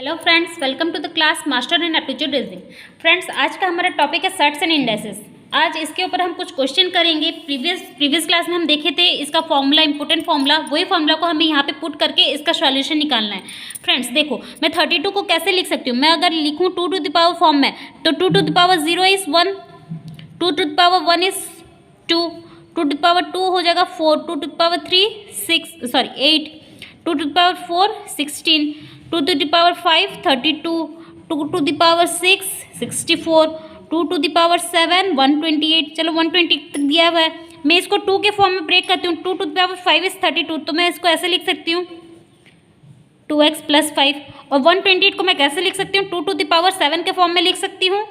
Hello friends, welcome to the class master in aptitude reasoning. Friends, आज का हमारा topic है सर्ट्स एंड इंडेसेस। आज इसके ऊपर हम कुछ क्वेश्चन करेंगे। प्रीवियस क्लास में हम देखे थे इसका फॉर्मूला, इंपॉर्टेंट फॉर्मूला, वही फॉर्मूला को हमें यहाँ पे पुट करके इसका सॉल्यूशन निकालना है। फ्रेंड्स देखो, मैं 32 को कैसे लिख सकती हूँ। मैं अगर लिखूँ 2 टू द पावर फॉर्म में, तो 2 to the power 0 is 1, 2 to the power 1 is 2, 2 to the power 2 हो जाएगा 4, 2 to the power 3 8, 2 to the power 4 16, 2 to the power 5 32, 2 to the power 6 64, 2 to the power 7 128। चलो 120 तक दिया हुआ है। मैं इसको 2 के फॉर्म में ब्रेक करती हूँ। 2 to the power 5 is 32, तो मैं इसको ऐसे लिख सकती हूँ 2x + 5। और 128 को मैं कैसे लिख सकती हूँ? 2 to the power 7 के फॉर्म में लिख सकती हूँ,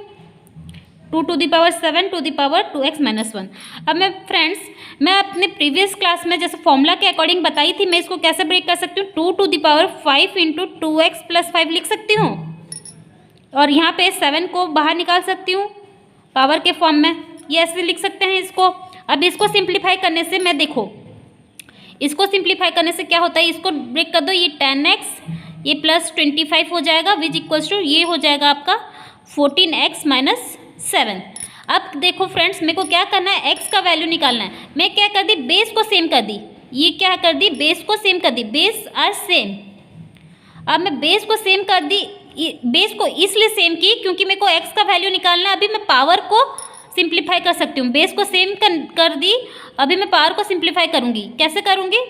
2 to the power 7 to the power 2x - 1। अब मैं फ्रेंड्स, मैं अपने प्रीवियस क्लास में जैसे फॉर्मूला के अकॉर्डिंग बताई थी, मैं इसको कैसे ब्रेक कर सकती हूँ? 2 to the power 5 × 2x + 5 लिख सकती हूँ, और यहाँ पे 7 को बाहर निकाल सकती हूँ पावर के फॉर्म में। ये ऐसे लिख सकते हैं इसको। अब इसको सिंप्लीफाई करने से, मैं देखो इसको सिंप्लीफाई करने से क्या होता है, इसको ब्रेक कर दो, ये 10x ये प्लस 25 हो जाएगा, विच इक्वल्स टू ये हो जाएगा आपका 14x - 7। अब देखो फ्रेंड्स, मेरे को क्या करना है, x का वैल्यू निकालना है। मैं क्या कर दी, बेस को सेम कर दी। ये क्या कर दी, बेस को सेम कर दी, बेस आर सेम। अब मैं बेस को सेम कर दी, बेस को इसलिए सेम की क्योंकि मेरे को x का वैल्यू निकालना है। अभी मैं पावर को सिंप्लीफाई कर सकती हूँ। बेस को सेम कर दी, अभी मैं पावर को सिंप्लीफाई करूँगी। कैसे करूँगी?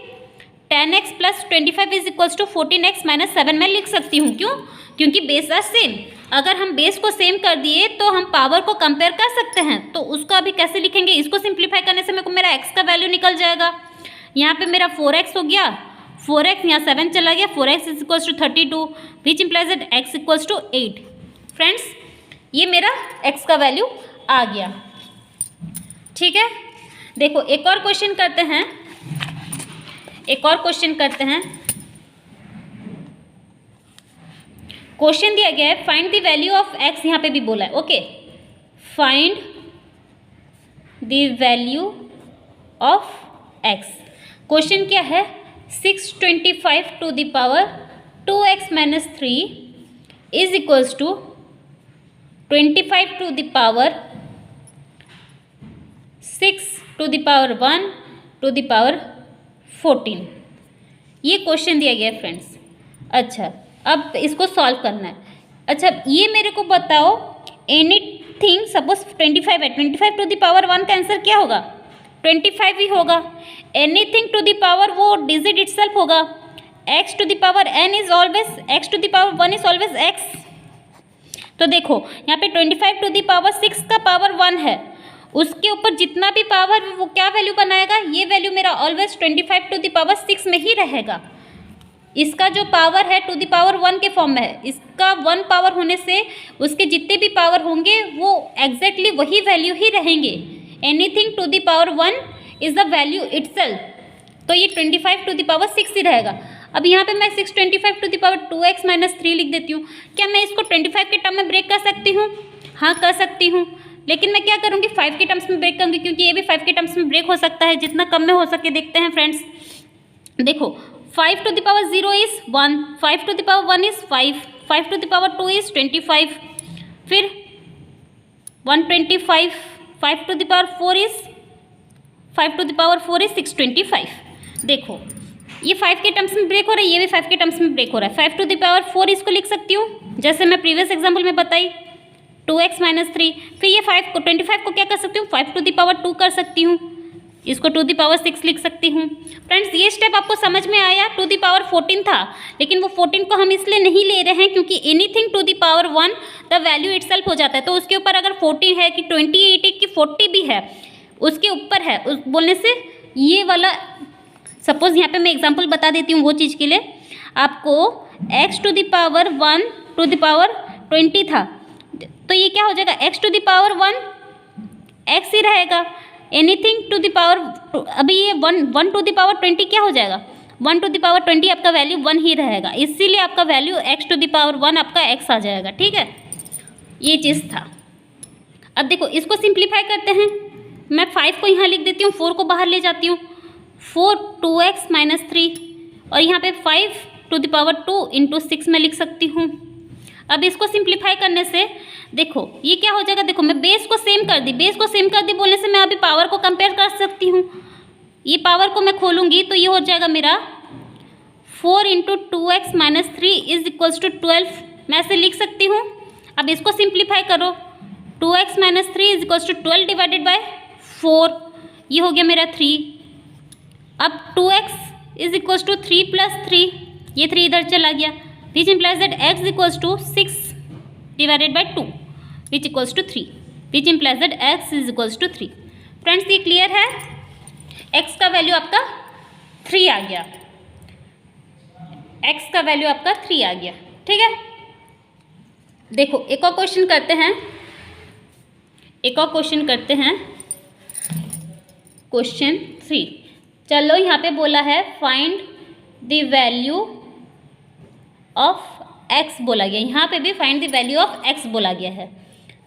10x + 25 = 14x - 7 मैं लिख सकती हूँ। क्यों? क्योंकि बेस आर सेम। अगर हम बेस को सेम कर दिए तो हम पावर को कंपेयर कर सकते हैं। तो उसको अभी कैसे लिखेंगे? इसको सिंप्लीफाई करने से मेरे को मेरा x का वैल्यू निकल जाएगा। यहाँ पे मेरा 4x हो गया, 4x यहाँ 7 चला गया, 4x = 32, which implies that x = 8। Friends, ये मेरा x का वैल्यू आ गया। ठीक है, देखो एक और क्वेश्चन करते हैं। क्वेश्चन दिया गया है, find the value of x। यहाँ पे भी बोला है, okay, find the value of x। Question क्या है, 625 to the power 2x - 3 is equals to 25 to the power 6 to the power 1 to the power 14। ये क्वेश्चन दिया गया है फ्रेंड्स। अच्छा, अब इसको सॉल्व करना है। अच्छा, ये मेरे को बताओ, एनीथिंग, सपोज 25 है, 25 to the power 1 का आंसर क्या होगा? 25 ही होगा। एनीथिंग टू द पावर वो डिजिट इटसेल्फ होगा। x to the power n is always, x to the power 1 is always x। तो देखो यहाँ पे 25 to the power 6 का पावर 1 है, उसके ऊपर जितना भी पावर वो क्या वैल्यू बनाएगा, ये वैल्यू मेरा ऑलवेज 25 to the power 6 में ही रहेगा। इसका जो पावर है टू द पावर 1 के फॉर्म में है, इसका 1 पावर होने से उसके जितने भी पावर होंगे वो एग्जैक्टली वही वैल्यू ही रहेंगे। Anything to the power 1 is the value itself, तो ये 25 to the power 6 ही रहेगा। अब यहाँ पे मैं 625 to the power 2x - 3 लिख देती हूँ। क्या मैं इसको 25 के टर्म में ब्रेक कर सकती हूँ? हाँ, कर सकती हूँ, लेकिन मैं क्या करूँगी, 5 के टर्म्स में ब्रेक करूँगी, क्योंकि ये भी 5 के टर्म्स में ब्रेक हो सकता है। जितना कम में हो सके देखते हैं फ्रेंड्स। देखो 5 to the power 0 is 1, 5 to the power 1 is 5, 5 to the power 2 is 25, फिर 125, 5 to the power 4 is 625। देखो ये 5 के टर्म्स में ब्रेक हो रहा है, ये भी 5 के टर्म्स में ब्रेक हो रहा है। 5 to the power 4 इसको लिख सकती हूँ, जैसे मैं प्रीवियस एग्जाम्पल में बताई, 2x - 3। फिर ये 5 को 25 को क्या कर सकती हूँ, 5 to the power 2 कर सकती हूँ, इसको 2 the power 6 लिख सकती हूँ। फ्रेंड्स, ये स्टेप आपको समझ में आया? 2 the power 14 था, लेकिन वो 14 को हम इसलिए नहीं ले रहे हैं क्योंकि anything to the power 1 the value itself हो जाता है। तो उसके ऊपर अगर 14 है कि 28 है कि 40 भी है, उसके ऊपर है, उस बोलने से ये वाला, सपोज यहाँ पे मैं एग्जांपल बता देती हूँ वो चीज़ के लिए आपको। x to the power 1 to the power 20 था, तो ये क्या हो जाएगा, x to the power 1 x ही रहेगा। एनीथिंग टू द पावर, अभी ये 1 to the power 20 क्या हो जाएगा, 1 to the power 20 आपका वैल्यू 1 ही रहेगा, इसीलिए आपका value x to the power 1 आपका x आ जाएगा। ठीक है, ये चीज़ था। अब देखो इसको सिंप्लीफाई करते हैं। मैं 5 को यहाँ लिख देती हूँ, 4 को बाहर ले जाती हूँ, 4 2x - 3, और यहाँ पे 5 to the power 2 × 6 में लिख सकती हूँ। अब इसको सिंप्लीफाई करने से देखो ये क्या हो जाएगा, देखो मैं बेस को सेम कर दी, बेस को सेम कर दी बोलने से मैं अभी पावर को कंपेयर कर सकती हूँ। ये पावर को मैं खोलूँगी तो ये हो जाएगा मेरा 4 into 2x minus 3 is equals to 12, मैं ऐसे लिख सकती हूँ। अब इसको सिंप्लीफाई करो, 2x minus 3 is equals to 12 divided by 4, ये हो गया मेरा 3। अब 2x is equals to 3 plus 3, ये 3 इधर चला गया, which implies that x equals to 6 divided by 2 which equals to 3, which implies that x is equals to 3। Friends ये क्लियर है, x का वैल्यू आपका 3 आ गया, x का वैल्यू आपका 3 आ गया, ठीक है। देखो एक और क्वेश्चन करते हैं, क्वेश्चन 3। चलो यहाँ पे बोला है find the value of x बोला गया, यहाँ पे भी find the value of x बोला गया है।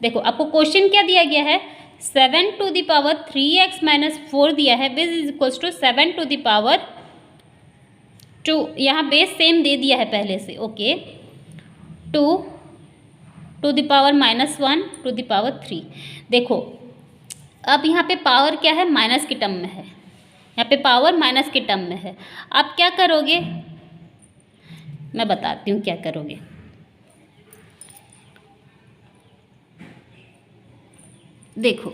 देखो आपको क्वेश्चन क्या दिया गया है, 7 to the power 3x minus 4 दिया है, which is equals to 7 to the power 2, यहाँ बेस सेम दे दिया है पहले से, okay, 2 to the power minus 1 to the power 3। देखो अब यहाँ पे पावर क्या है, माइनस के टर्म में है, यहाँ पे पावर माइनस के टर्म में है। आप क्या करोगे, मैं बताती हूँ क्या करोगे। देखो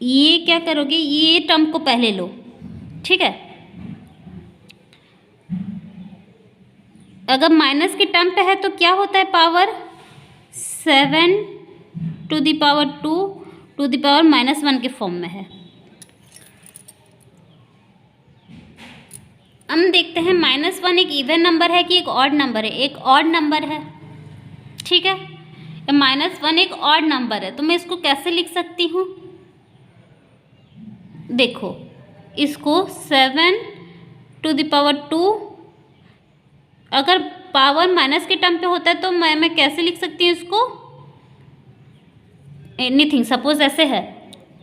ये क्या करोगे, ये टर्म को पहले लो, ठीक है। अगर माइनस के टर्म पे है तो क्या होता है, power 7 to the power 2 to the power minus 1 के फॉर्म में है। हम देखते हैं -1 एक इवन नंबर है कि एक ऑड नंबर है, एक ऑड नंबर है, ठीक है। -1 एक ऑड नंबर है, तो मैं इसको कैसे लिख सकती हूँ, देखो इसको 7 टू द पावर 2, अगर पावर माइनस के टर्म पे होता है तो मैं कैसे लिख सकती हूँ इसको, एनीथिंग, सपोज ऐसे है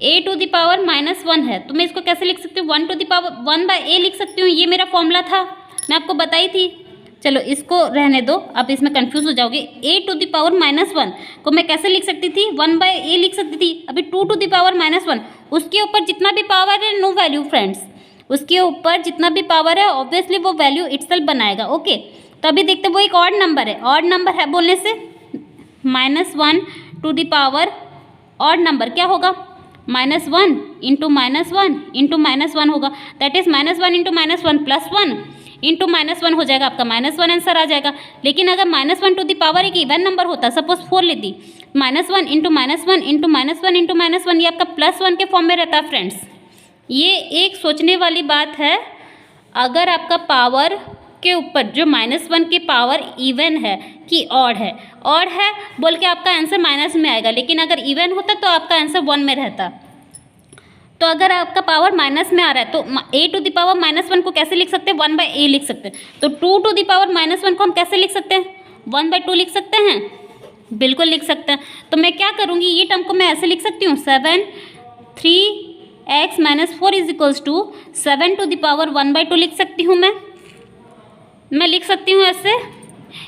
a टू द पावर -1 है, तो मैं इसको कैसे लिख सकती हूँ, 1 to the power 1 by a लिख सकती हूँ, ये मेरा फॉर्मूला था, मैं आपको बताई थी। चलो इसको रहने दो, आप इसमें कंफ्यूज हो जाओगे। a टू द पावर -1 को मैं कैसे लिख सकती थी, 1 बाय a लिख सकती थी। अभी 2 टू द पावर -1, उसके ऊपर जितना भी पावर है नो वैल्यू फ्रेंड्स, उसके ऊपर जितना भी पावर है ऑब्वियसली वो वैल्यू इटसेल्फ बनाएगा, ओके। तो अभी देखते वो एक ऑड नंबर है, ऑड नंबर है बोलने से -1 to the power odd number क्या होगा, -1 इंटू -1 इंटू -1 होगा, that is -1 into -1 plus 1 into -1 हो जाएगा, आपका -1 आंसर आ जाएगा। लेकिन अगर -1 टू द पावर एक इवन नंबर होता, सपोज 4 लेती, -1 इंटू -1 इंटू -1 इंटू -1, ये आपका +1 के फॉर्म में रहता है फ्रेंड्स। ये एक सोचने वाली बात है, अगर आपका पावर के ऊपर जो -1 के पावर इवन है कि ऑड है, ऑड है बोल के आपका आंसर माइनस में आएगा, लेकिन अगर इवन होता तो आपका आंसर 1 में रहता। तो अगर आपका पावर माइनस में आ रहा है तो a टू द पावर -1 को कैसे लिख सकते हैं, 1 बाय a लिख सकते हैं। तो 2 टू द पावर -1 को हम कैसे लिख सकते हैं, 1 बाय 2 लिख सकते हैं, बिल्कुल लिख सकते हैं। तो मैं क्या करूँगी, ये टर्म को मैं ऐसे लिख सकती हूँ, 7 3x minus 4 is equals to 7 to the power 1 by 2 लिख सकती हूँ, मैं लिख सकती हूँ ऐसे।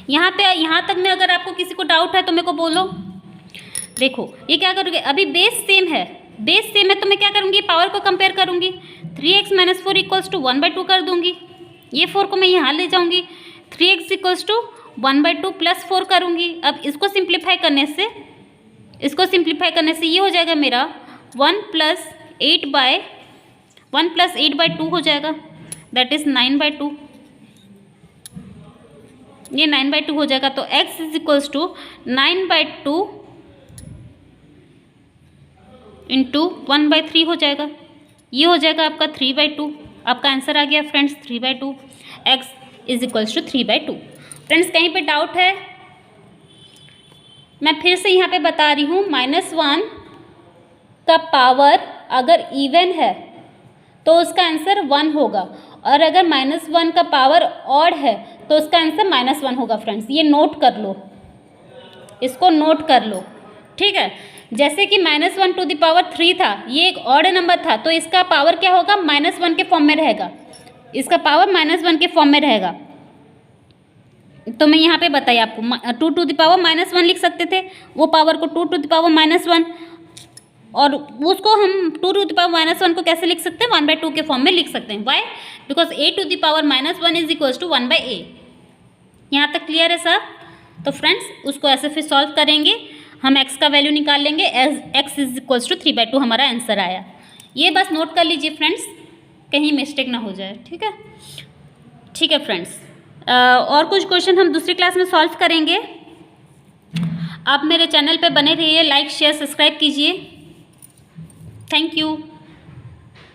यहाँ पे यहाँ तक में अगर आपको किसी को डाउट है तो मेरे को बोलो। देखो ये क्या करोगे, अभी बेस सेम है, बेस सेम है तो मैं क्या करूँगी, पावर को कंपेयर करूँगी, 3x minus 4 equals to 1 by 2 कर दूँगी, ये 4 को मैं यहाँ ले जाऊँगी, 3x equals to 1 by 2 plus 4 करूँगी। अब इसको सिंप्लीफाई करने से ये हो जाएगा मेरा 1 प्लस 8 बाई 2 हो जाएगा, दैट इज़ 9 बाई 2, ये 9 बाई 2 हो जाएगा। तो x is equals to 9 by 2 into 1 by 3 हो जाएगा, ये हो जाएगा आपका 3 बाई 2। आपका आंसर आ गया friends 3 by 2, x is equals to 3 by 2। Friends कहीं पे डाउट है, मैं फिर से यहाँ पे बता रही हूँ, -1 का पावर अगर इवन है तो उसका आंसर 1 होगा, और अगर -1 का पावर ऑड है तो उसका आंसर -1 होगा। फ्रेंड्स ये नोट कर लो, इसको नोट कर लो, ठीक है। जैसे कि -1 टू द पावर 3 था, ये एक ऑड नंबर था, तो इसका पावर क्या होगा, -1 के फॉर्म में रहेगा, इसका पावर -1 के फॉर्म में रहेगा। तो मैं यहाँ पे बताया आपको 2 टू द पावर -1 लिख सकते थे, वो पावर को 2 टू द पावर -1, और उसको हम 2 टू द पावर -1 को कैसे लिख सकते हैं, 1/2 के फॉर्म में लिख सकते हैं। Why? Because a to the power -1 is equals to 1/a। यहाँ तक क्लियर है सर? तो फ्रेंड्स उसको ऐसे फिर सॉल्व करेंगे, हम x का वैल्यू निकाल लेंगे, as x is equals to 3/2 हमारा आंसर आया। ये बस नोट कर लीजिए फ्रेंड्स, कहीं मिस्टेक ना हो जाए। ठीक है, ठीक है फ्रेंड्स। और कुछ क्वेश्चन हम दूसरी क्लास में सॉल्व करेंगे। आप मेरे चैनल पे बने रहिए, लाइक शेयर सब्सक्राइब कीजिए। Thank you.